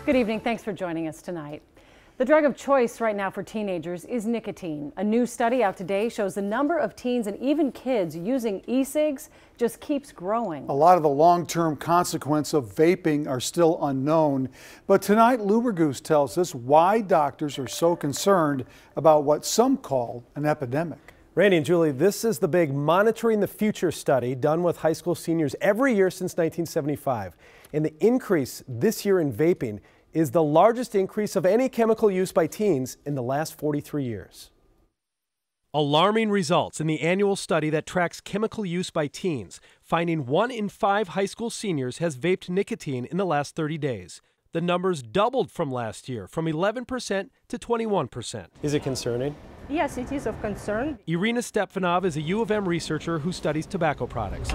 Good evening. Thanks for joining us tonight. The drug of choice right now for teenagers is nicotine. A new study out today shows the number of teens and even kids using e-cigs just keeps growing. A lot of the long-term consequences of vaping are still unknown. But tonight, Lou Raguse tells us why doctors are so concerned about what some call an epidemic. Randy and Julie, this is the big Monitoring the Future study done with high school seniors every year since 1975. And the increase this year in vaping is the largest increase of any chemical use by teens in the last 43 years. Alarming results in the annual study that tracks chemical use by teens, finding 1 in 5 high school seniors has vaped nicotine in the last 30 days. The numbers doubled from last year, from 11% to 21%. Is it concerning? Yes, it is of concern. Irina Stepanov is a U of M researcher who studies tobacco products.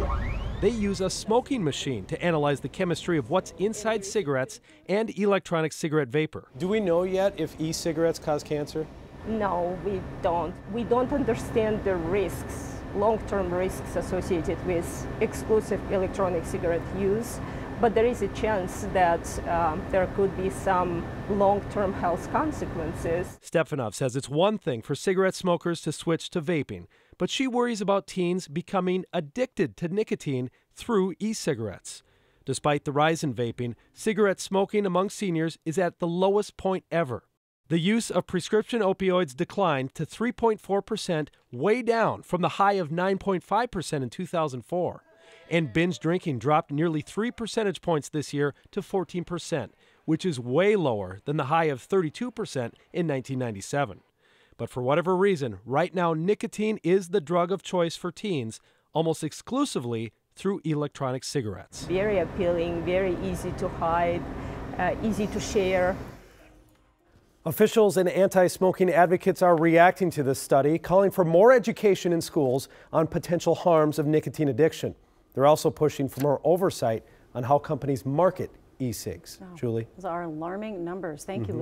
They use a smoking machine to analyze the chemistry of what's inside cigarettes and electronic cigarette vapor. Do we know yet if e-cigarettes cause cancer? No, we don't. We don't understand the risks, long-term risks associated with exclusive electronic cigarette use, but there is a chance that there could be some long-term health consequences. Stepanov says it's one thing for cigarette smokers to switch to vaping, but she worries about teens becoming addicted to nicotine through e-cigarettes. Despite the rise in vaping, cigarette smoking among seniors is at the lowest point ever. The use of prescription opioids declined to 3.4%, way down from the high of 9.5% in 2004. And binge drinking dropped nearly 3 percentage points this year to 14%, which is way lower than the high of 32% in 1997. But for whatever reason, right now nicotine is the drug of choice for teens, almost exclusively through electronic cigarettes. Very appealing, very easy to hide, easy to share. Officials and anti-smoking advocates are reacting to this study, calling for more education in schools on potential harms of nicotine addiction. They're also pushing for more oversight on how companies market e-cigs. Wow. Julie? Those are alarming numbers. Thank you.